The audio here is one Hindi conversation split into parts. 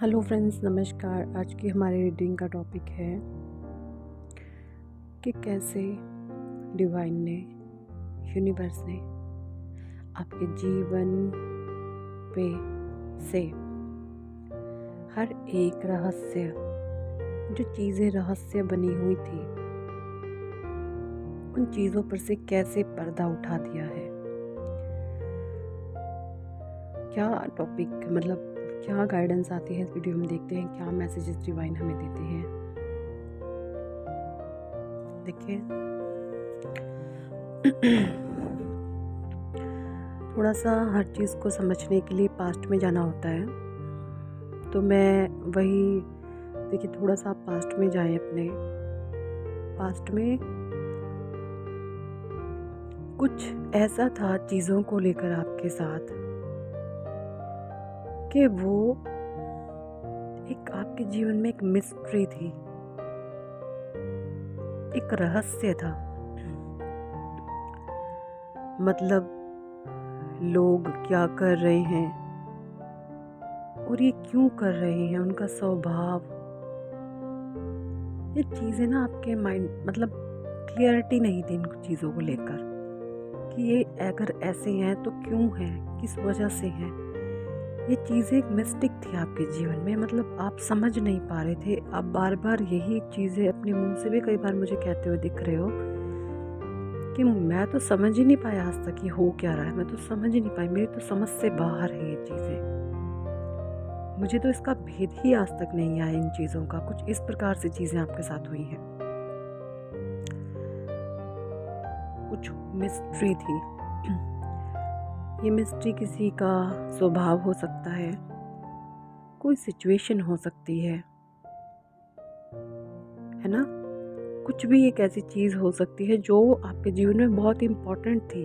हेलो फ्रेंड्स, नमस्कार। आज की हमारी रीडिंग का टॉपिक है कि कैसे डिवाइन ने, यूनिवर्स ने आपके जीवन पे से हर एक रहस्य, जो चीज़ें रहस्य बनी हुई थी, उन चीज़ों पर से कैसे पर्दा उठा दिया है। क्या टॉपिक मतलब क्या गाइडेंस आती है इस वीडियो में, देखते हैं क्या मैसेजेस डिवाइन हमें देते हैं। देखिए थोड़ा सा हर चीज़ को समझने के लिए पास्ट में जाना होता है, तो मैं वही देखिए थोड़ा सा आप पास्ट में जाएं। अपने पास्ट में कुछ ऐसा था चीज़ों को लेकर आपके साथ कि वो एक आपके जीवन में एक मिस्ट्री थी, एक रहस्य था। मतलब लोग क्या कर रहे हैं और ये क्यों कर रहे हैं, उनका स्वभाव, ये चीज़ें ना आपके माइंड मतलब क्लियरिटी नहीं थी इन चीज़ों को लेकर कि ये अगर ऐसे हैं तो क्यों हैं, किस वजह से हैं। ये चीज़ें एक मिस्टिक थी आपके जीवन में, मतलब आप समझ नहीं पा रहे थे। आप बार बार यही चीज़ें अपने मुंह से भी कई बार मुझे कहते हुए दिख रहे हो कि मैं तो समझ ही नहीं पाया आज तक कि हो क्या रहा है, मैं तो समझ ही नहीं पाई, मेरी तो समझ से बाहर है ये चीज़ें, मुझे तो इसका भेद ही आज तक नहीं आया इन चीज़ों का। कुछ इस प्रकार से चीज़ें आपके साथ हुई हैं, कुछ मिस्ट्री थी। ये मिस्ट्री किसी का स्वभाव हो सकता है, कोई सिचुएशन हो सकती है ना। कुछ भी एक ऐसी चीज़ हो सकती है जो आपके जीवन में बहुत इम्पोर्टेंट थी,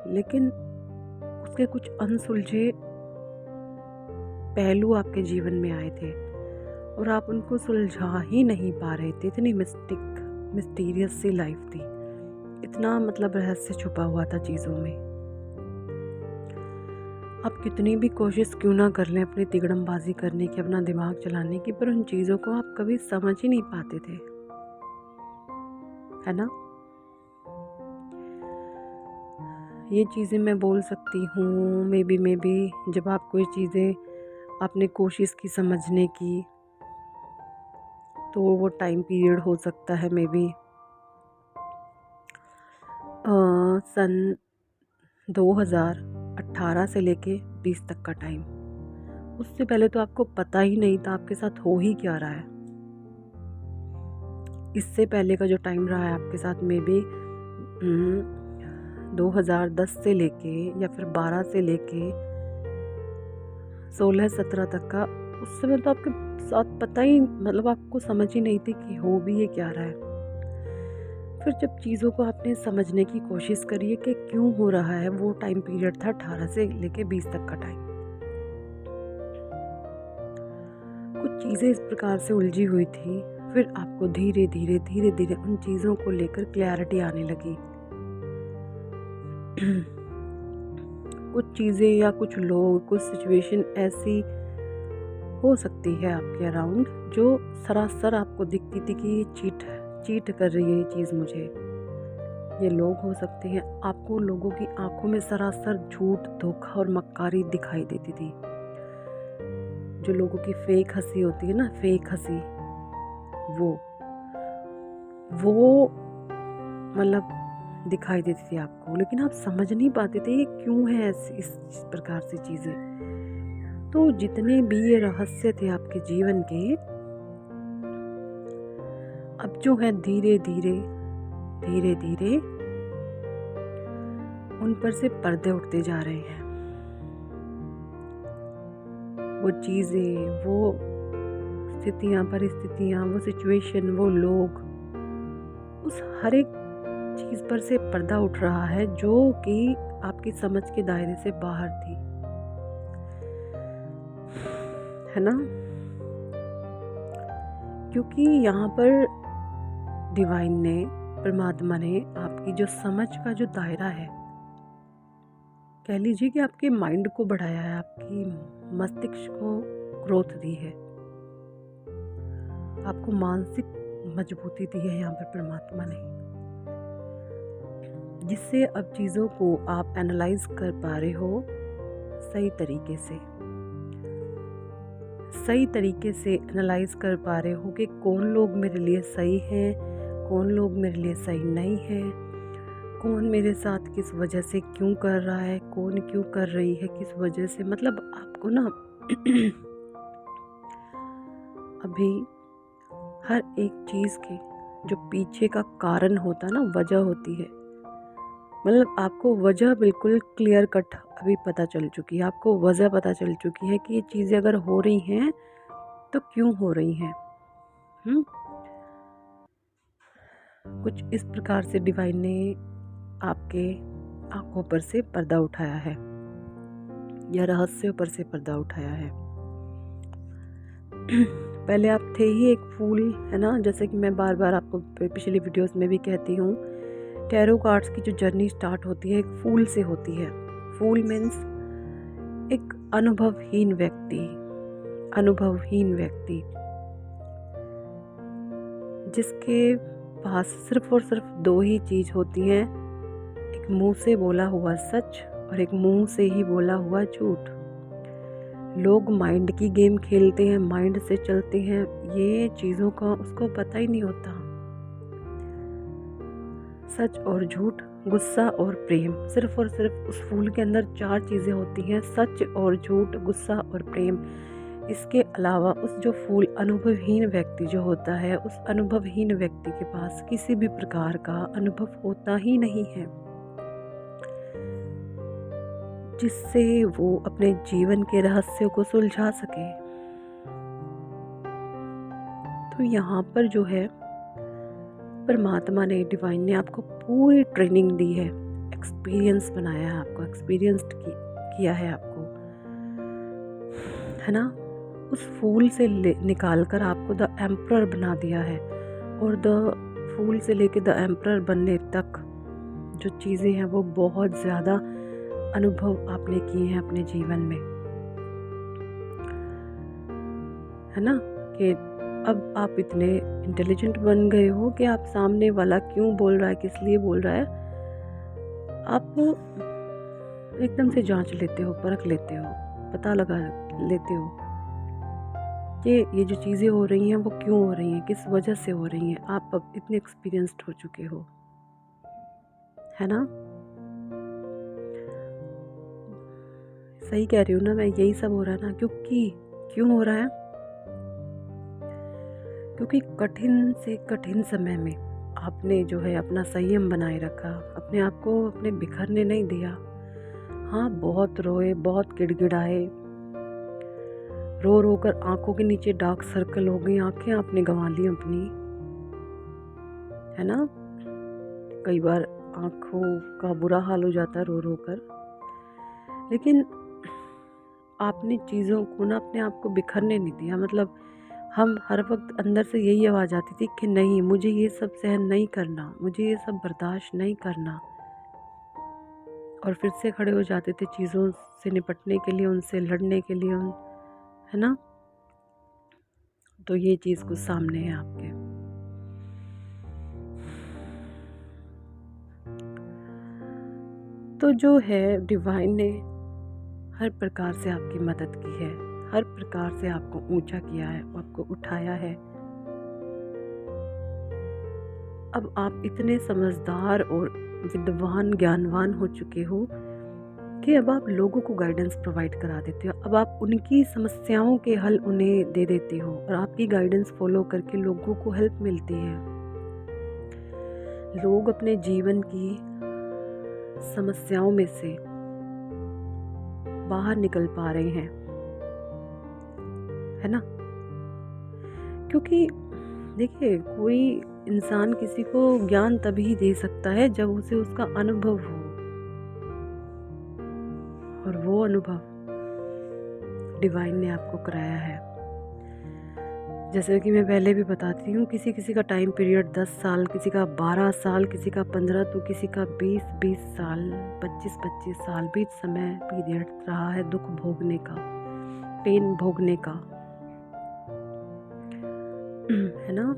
लेकिन उसके कुछ अनसुलझे पहलू आपके जीवन में आए थे और आप उनको सुलझा ही नहीं पा रहे थे। इतनी मिस्टीरियस सी लाइफ थी, इतना मतलब रहस्य छुपा हुआ था चीज़ों में। आप कितनी भी कोशिश क्यों ना कर लें अपनी तिगड़मबाजी करने की, अपना दिमाग चलाने की, पर उन चीज़ों को आप कभी समझ ही नहीं पाते थे, है ना। ये चीज़ें मैं बोल सकती हूँ मे बी जब आप कोई चीज़ें आपने कोशिश की समझने की, तो वो टाइम पीरियड हो सकता है मे बी सन 2018 से लेके 20 तक का टाइम। उससे पहले तो आपको पता ही नहीं था आपके साथ हो ही क्या रहा है। इससे पहले का जो टाइम रहा है आपके साथ में भी 2010 से लेके या फिर 12 से लेके 16-17 तक का, उस समय तो आपके साथ पता ही मतलब आपको समझ ही नहीं थी कि हो भी ये क्या रहा है। फिर जब चीज़ों को आपने समझने की कोशिश करी है कि क्यों हो रहा है, वो टाइम पीरियड था 18 से लेके 20 तक का टाइम। कुछ चीज़ें इस प्रकार से उलझी हुई थी, फिर आपको धीरे धीरे उन चीज़ों को लेकर क्लैरिटी आने लगी। कुछ चीज़ें या कुछ लोग, कुछ सिचुएशन ऐसी हो सकती है आपके अराउंड जो सरासर आपको दिखती थी कि ये चीट कर रही है ये चीज़ मुझे। ये लोग हो सकते हैं, आपको लोगों की आंखों में सरासर झूठ, धोखा और मक्कारी दिखाई देती थी। जो लोगों की फेक हंसी होती है ना, फेक हंसी, वो मतलब दिखाई देती थी आपको, लेकिन आप समझ नहीं पाते थे ये क्यों है इस प्रकार से चीज़ें। तो जितने भी ये रहस्य थे आपके जीवन के, अब जो है धीरे धीरे उन पर से पर्दे उठते जा रहे हैं। वो चीज़ें, वो स्थितियाँ, परिस्थितियाँ, वो सिचुएशन, वो लोग, उस हर एक चीज़ पर से पर्दा उठ रहा है जो कि आपकी समझ के दायरे से बाहर थी, है ना। क्योंकि यहाँ पर डिवाइन ने, परमात्मा ने आपकी जो समझ का जो दायरा है, कह लीजिए कि आपके माइंड को बढ़ाया है, आपकी मस्तिष्क ग्रोथ दी है, आपको मानसिक मजबूती दी है यहाँ पर परमात्मा ने, जिससे अब चीज़ों को आप एनालाइज कर पा रहे हो सही तरीके से एनालाइज कर पा रहे हो कि कौन लोग मेरे लिए सही हैं, कौन लोग मेरे लिए सही नहीं है, कौन मेरे साथ किस वजह से क्यों कर रहा है, कौन क्यों कर रही है किस वजह से। मतलब आपको ना अभी हर एक चीज़ के जो पीछे का कारण होता है ना, वजह होती है, मतलब आपको वजह बिल्कुल क्लियर कट अभी पता चल चुकी है, आपको वजह पता चल चुकी है कि ये चीज़ें अगर हो रही हैं तो क्यों हो रही हैं। कुछ इस प्रकार से डिवाइन ने आपके आंखों पर से पर्दा उठाया है या रहस्यों पर से पर्दा उठाया है। पहले आप थे ही एक फूल, है ना, जैसे कि मैं बार बार आपको पिछली वीडियोस में भी कहती हूँ, टैरो कार्ड्स की जो जर्नी स्टार्ट होती है एक फूल से होती है। फूल मीन्स एक अनुभवहीन व्यक्ति जिसके पास सिर्फ और सिर्फ दो ही चीज होती हैं, एक मुंह से बोला हुआ सच और एक मुंह से ही बोला हुआ झूठ। लोग माइंड की गेम खेलते हैं, माइंड से चलते हैं, ये चीज़ों का उसको पता ही नहीं होता। सच और झूठ, गुस्सा और प्रेम, सिर्फ और सिर्फ उस फूल के अंदर 4 चीज़ें होती हैं, सच और झूठ, गुस्सा और प्रेम। इसके अलावा उस जो फूल अनुभवहीन व्यक्ति जो होता है, उस अनुभवहीन व्यक्ति के पास किसी भी प्रकार का अनुभव होता ही नहीं है जिससे वो अपने जीवन के रहस्यों को सुलझा सके। तो यहाँ पर जो है परमात्मा ने, डिवाइन ने आपको पूरी ट्रेनिंग दी है, एक्सपीरियंस बनाया है, आपको एक्सपीरियंस्ड किया है आपको, है ना। उस फूल से निकाल कर आपको द एम्परर बना दिया है, और द फूल से लेके द एम्परर बनने तक जो चीज़ें हैं वो बहुत ज़्यादा अनुभव आपने किए हैं अपने जीवन में, है ना, कि अब आप इतने इंटेलिजेंट बन गए हो कि आप सामने वाला क्यों बोल रहा है, किस लिए बोल रहा है, आप एकदम से जांच लेते हो, परख लेते हो, पता लगा लेते हो कि ये जो चीज़ें हो रही हैं वो क्यों हो रही हैं, किस वजह से हो रही हैं। आप अब इतने एक्सपीरियंस्ड हो चुके हो, है ना। सही कह रही हूँ ना मैं, यही सब हो रहा है ना, क्यों हो रहा है, क्योंकि कठिन से कठिन समय में आपने जो है अपना संयम बनाए रखा, अपने आप को अपने बिखरने नहीं दिया। हाँ, बहुत रोए, बहुत गिड़गिड़ाए, रो रो कर आंखों के नीचे डार्क सर्कल हो गई, आंखें आपने गंवा ली अपनी, है ना। कई बार आंखों का बुरा हाल हो जाता है रो रो कर, लेकिन आपने चीज़ों को ना अपने आप को बिखरने नहीं दिया। मतलब हम हर वक्त अंदर से यही आवाज़ आती थी कि नहीं, मुझे ये सब सहन नहीं करना, मुझे ये सब बर्दाश्त नहीं करना, और फिर से खड़े हो जाते थे चीज़ों से निपटने के लिए, उनसे लड़ने के लिए, है ना। तो ये चीज़ कुछ सामने है आपके। तो जो है डिवाइन ने हर प्रकार से आपकी मदद की है, हर प्रकार से आपको ऊंचा किया है, आपको उठाया है। अब आप इतने समझदार और विद्वान, ज्ञानवान हो चुके हो कि अब आप लोगों को गाइडेंस प्रोवाइड करा देते हो। अब आप उनकी समस्याओं के हल उन्हें दे देते हो, और आपकी गाइडेंस फॉलो करके लोगों को हेल्प मिलती है। लोग अपने जीवन की समस्याओं में से बाहर निकल पा रहे हैं, है ना। क्योंकि देखिए, कोई इंसान किसी को ज्ञान तभी दे सकता है जब उसे उसका अनुभव हो, और वो अनुभव डिवाइन ने आपको कराया है। जैसे कि मैं पहले भी बताती हूँ, किसी का टाइम पीरियड 10 साल, किसी का 12 साल, किसी का 15, तो किसी का 20 साल, 25 साल भी समय पीरियड रहा है दुख भोगने का, पेन भोगने का, है ना।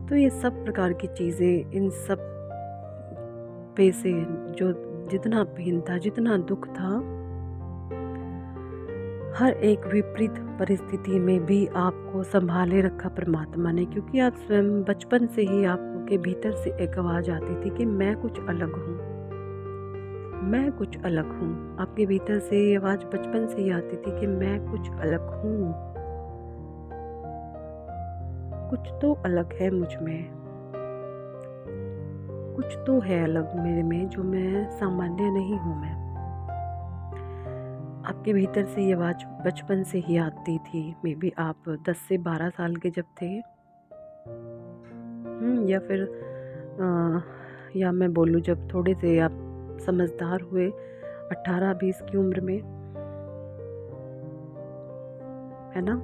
तो ये सब प्रकार की चीज़ें, इन सब पे से जो जितना पेन था, जितना दुख था, हर एक विपरीत परिस्थिति में भी आपको संभाले रखा परमात्मा ने, क्योंकि आप स्वयं बचपन से ही आपके भीतर से एक आवाज़ आती थी कि मैं कुछ अलग हूँ, मैं कुछ अलग हूँ। आपके भीतर से ये आवाज़ बचपन से ही आती थी कि मैं कुछ अलग हूँ, कुछ तो अलग है मुझ में, कुछ तो है अलग मेरे में, जो मैं सामान्य नहीं हूँ मैं। आपके भीतर से ये आवाज़ बचपन से ही आती थी। मे बी आप 10 से 12 साल के जब थे, या फिर या मैं बोलूँ जब थोड़े से आप समझदार हुए, 18-20 की उम्र में, है ना।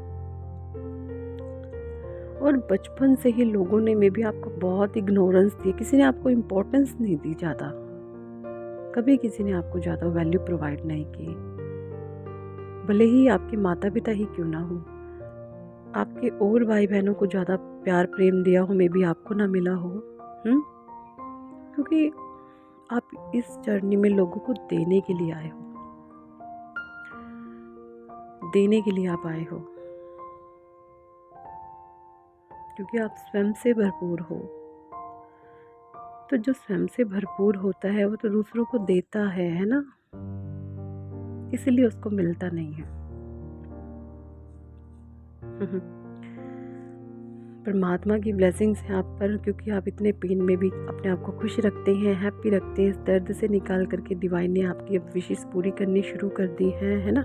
और बचपन से ही लोगों ने मे बी आपको बहुत इग्नोरेंस दी, किसी ने आपको इम्पोर्टेंस नहीं दी ज़्यादा, कभी किसी ने आपको ज़्यादा वैल्यू प्रोवाइड नहीं की। भले ही आपके माता पिता ही क्यों ना हो, आपके और भाई बहनों को ज़्यादा प्यार प्रेम दिया हो, मे बी आपको ना मिला हो। क्योंकि आप इस जर्नी में लोगों को देने के लिए आए हो, देने के लिए आप आए हो, क्योंकि आप स्वयं से भरपूर हो। तो जो स्वयं से भरपूर होता है वो तो दूसरों को देता है ना, इसलिए उसको मिलता नहीं है। परमात्मा की ब्लेसिंग्स हैं आप पर, क्योंकि आप इतने पेन में भी अपने आप को खुश रखते हैं, हैप्पी रखते हैं। इस दर्द से निकाल करके डिवाइन ने आपकी अब विशेष पूरी करनी शुरू कर दी है ना।